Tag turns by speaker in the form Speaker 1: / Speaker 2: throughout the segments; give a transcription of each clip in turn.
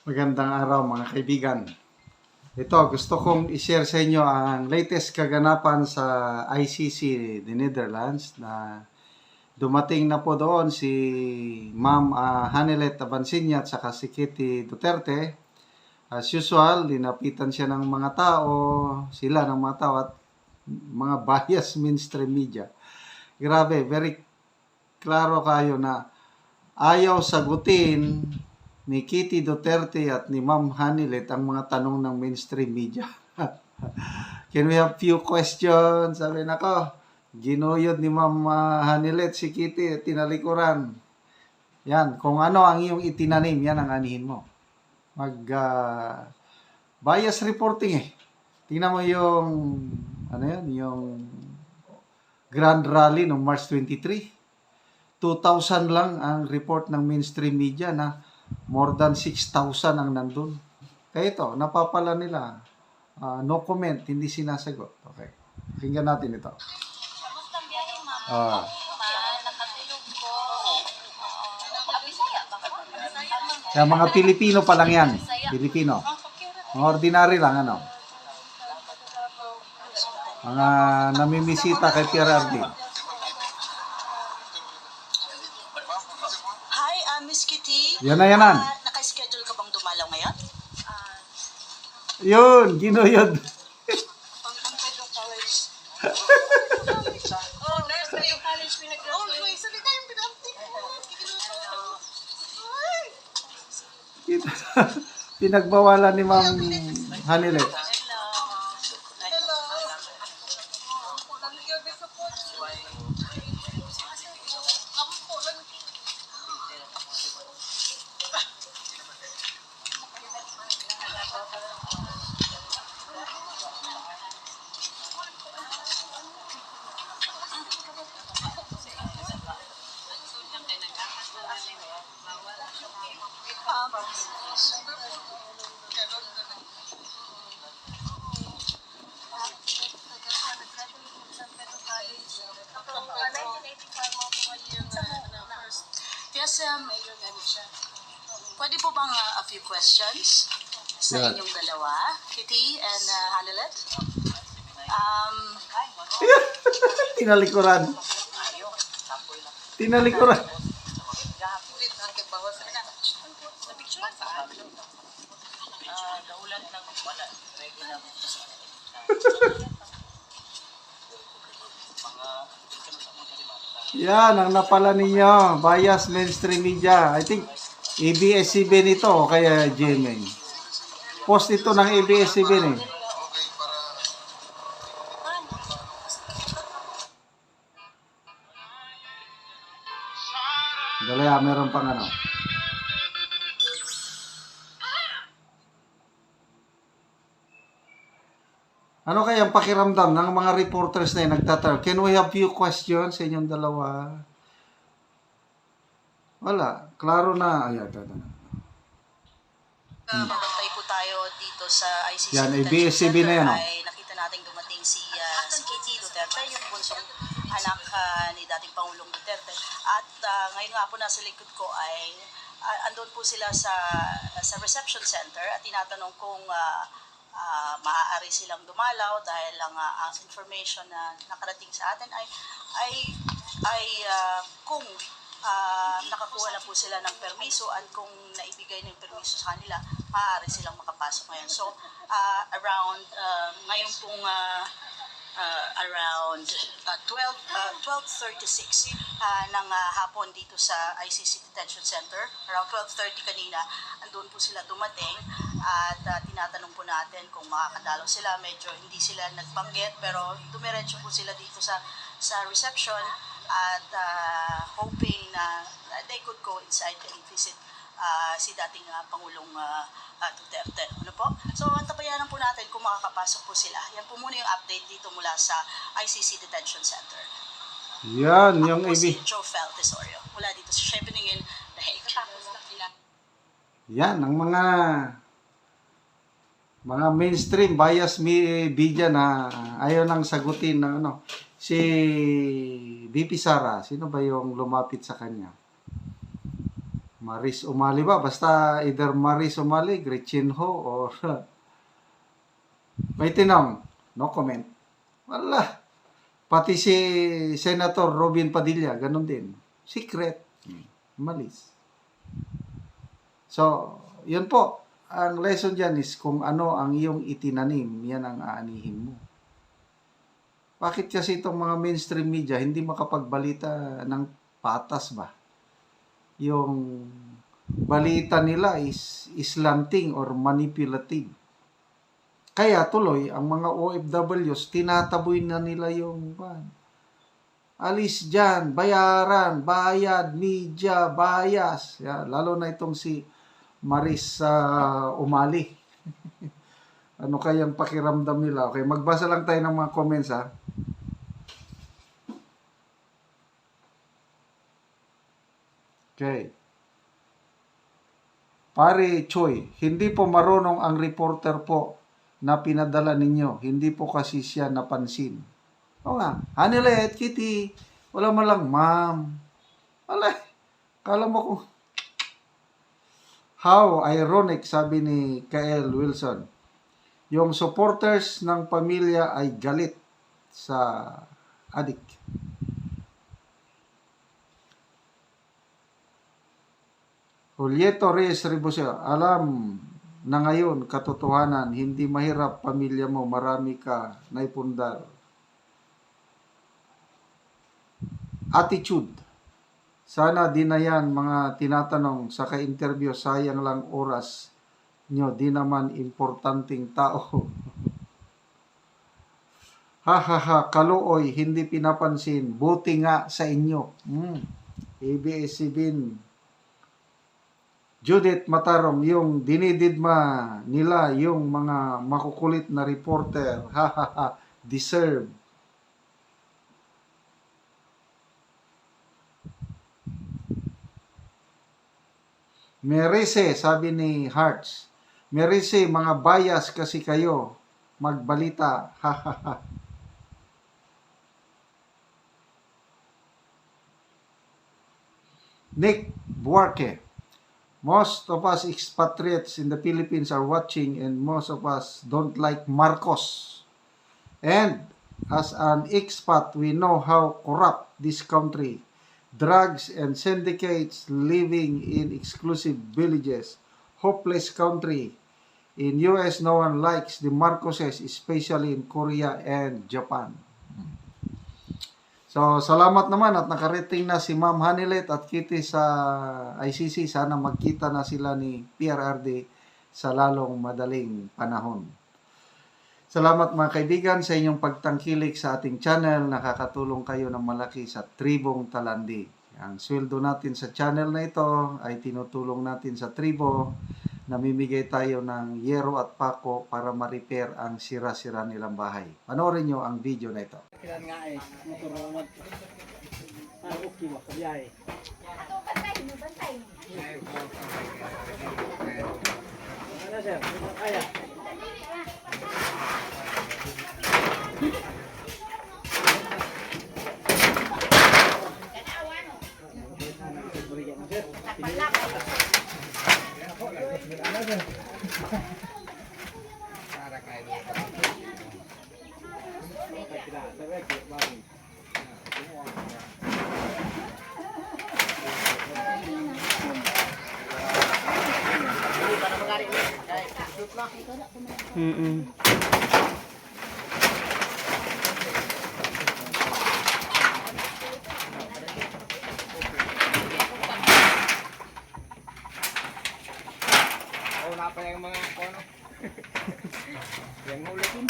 Speaker 1: Magandang araw mga kaibigan. Ito, gusto kong i-share sa inyo ang latest kaganapan sa ICC the Netherlands na dumating na po doon si Ma'am Hanilet Abansinya at saka si Kitty Duterte. As usual, dinapitan siya ng mga tao, sila ng mga tao at mga bias mainstream media. Grabe, very klaro kayo na ayaw sagutin ni Kitty Duterte at ni Ma'am Hanilet ang mga tanong ng mainstream media. Can we have few questions? Sabi nako, ginuyod ni Ma'am Hanilet si Kitty, tinalikuran. Yan, kung ano ang iyong itinanim, yan ang anihin mo. Bias reporting eh. Tingnan mo yung, yung Grand Rally noong March 23. 2,000 lang ang report ng mainstream media na more than 6,000 ang nandun. Kaya ito, napapala nila. No comment, hindi sinasagot. Okay. Pakinggan natin ito.
Speaker 2: Kamusta biyahe, ma'am? Nakatulog ko. Bisaya ba ko?
Speaker 1: Kaya mga Pilipino pa lang yan. Pilipino. Mga ordinary lang, ano. Mga namimisita kay PRRD.
Speaker 2: Hi, Miss Kitty.
Speaker 1: Yan na yanan.
Speaker 2: Naka-schedule ka bang dumalaw ngayon?
Speaker 1: Yun, ginuyod.
Speaker 2: Ang Pedro College. Nurse Pedro College pinag-graduate. Wait, sabi tayong pinag-update ko.
Speaker 1: Pinagbawalan ni Ma'am Hanilet.
Speaker 2: Yes, pwede po bang a few questions sa
Speaker 1: Yeah.
Speaker 2: inyong dalawa, Kitty and Hanilet?
Speaker 1: Tinalikuran. Tinalikuran. Yan, ang napala ninyo. Bias mainstream media. I think ABS-CBN ito o kaya GMA. Post ito ng ABS-CBN eh. Dala, meron pang ano. Ano kaya ang pakiramdam ng mga reporters na yun nagtatanong? Can we have few questions sa inyong dalawa? Wala. Klaro na. Ayan,
Speaker 2: Mabantay po tayo dito sa ICC.
Speaker 1: Yan,
Speaker 2: Detention
Speaker 1: ABS-CBN na yan,
Speaker 2: Center
Speaker 1: oh.
Speaker 2: ay nakita natin dumating si Kitty Duterte, yung bunsong anak ni dating Pangulong Duterte. At ngayon nga po nasa likod ko ay andun po sila sa reception center at tinatanong kung maaari silang dumalaw dahil ang information na nakarating sa atin ay kung nakakuha na po sila ng permiso at kung naibigay na yung permiso sa kanila, maaari silang makapasok ngayon. So, ngayon pong around 12:36 ng hapon dito sa ICC Detention Center. Around 12:30 kanina, andun po sila dumating at tinatanong po natin kung makakadalaw sila. Medyo hindi sila nagbanggit pero dumiretso po sila dito sa reception at hoping na they could go inside and visit si dating Pangulong Duterte. Ano po? So, antabayanan po natin kung makakapasok po sila. Yan po muna yung update dito mula sa ICC Detention Center.
Speaker 1: Yan, yung
Speaker 2: Ako po si
Speaker 1: AB.
Speaker 2: Joe Fel Tesorio. Mula dito sa Scheveningen, The Hague.
Speaker 1: Yan, ang mga mainstream bias media na ayaw nang sagutin ng ano. Si VP Sara, sino ba yung lumapit sa kanya? Maris Umali ba? Basta either Maris Umali, Gretchen Ho, or may tinam. No comment. Wala. Pati si Senator Robin Padilla, ganun din. Secret. Malis. So, yun po. Ang lesson dyan is kung ano ang iyong itinanim, yan ang aanihin mo. Bakit kasi itong mga mainstream media hindi makapagbalita ng patas ba? Yung balita nila is slanting or manipulative. Kaya tuloy, ang mga OFWs, tinataboy na nila yung alis dyan, bayaran, bayad, media, bias. Lalo na itong si Maris Umali. Ano kayang pakiramdam nila? Okay, magbasa lang tayo ng mga comments ha. Okay. Pare Choi, hindi po marunong ang reporter po na pinadala ninyo. Hindi po kasi siya napansin. O nga, Hanilet, Kitty, wala man lang, ma'am. Wala, kala mo kung... How ironic, sabi ni Kael Wilson. Yung supporters ng pamilya ay galit sa adik. Julieto Reyes Ribusio, alam na ngayon, katotohanan, hindi mahirap pamilya mo, marami ka naipundar. Attitude. Sana di na yan mga tinatanong sa ka-interview, sayang lang oras nyo, di naman importanteng tao. Ha, kaluoy, hindi pinapansin, buti nga sa inyo. ABS-CBN. Judith Matarong, yung dinididma nila yung mga makukulit na reporter, deserve. Merise, sabi ni Hearts, Merise, mga bias kasi kayo, magbalita, Nick Buarque, most of us expatriates in the Philippines are watching and most of us don't like Marcos. And as an expat, we know how corrupt this country. Drugs and syndicates living in exclusive villages. Hopeless country. In US, no one likes the Marcoses, especially in Korea and Japan. So, salamat naman at nakarating na si Ma'am Hanilet at Kitty sa ICC. Sana magkita na sila ni PRRD sa lalong madaling panahon. Salamat mga kaibigan sa inyong pagtangkilik sa ating channel. Nakakatulong kayo ng malaki sa Tribong Talandi. Ang sweldo natin sa channel na ito ay tinutulong natin sa tribo. Namimigay tayo ng yero at pako para ma-repair ang sira-sira nilang bahay. Panoorin nyo ang video na ito.
Speaker 3: Kailan nga eh, motor-motor. Okay ba, kabiyahe. Ano sir, kaya?
Speaker 4: Wala pa yung mga kono. Yung huli din.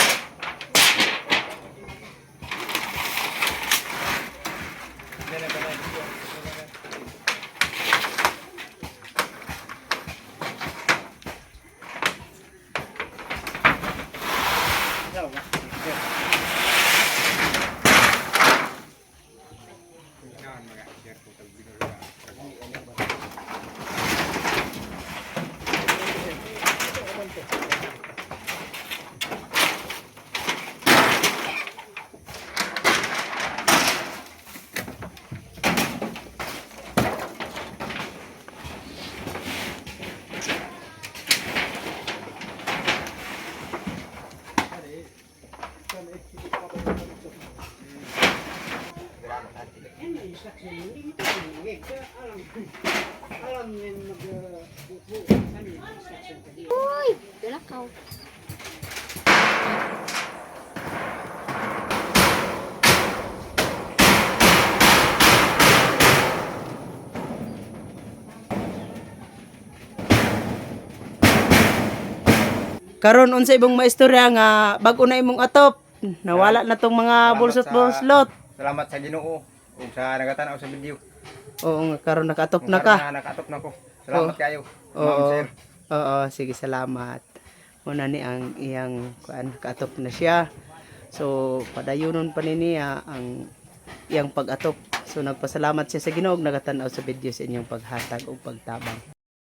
Speaker 5: Uy, dalakaw.
Speaker 3: Karon unsa ibong maistorya nga bag-o na imong atop. Nawala na tong mga bulsot-bulslot.
Speaker 4: Salamat sa Ginoo ug sa nagatanaw sa video.
Speaker 3: Oo, nga karon nakatop
Speaker 4: Kung
Speaker 3: na ka.
Speaker 4: karon nakatop na ko. Salamat kayo. Ma'am
Speaker 3: Oo.
Speaker 4: sir.
Speaker 3: Oo, sige, salamat. Una ni ang iyang kuan katop na siya. So, padayunon pa ni niya ang iyang pag-atop. So, nagpasalamat siya sa Ginoo ug nagatanaw sa video sa inyong paghatag o pagtabang.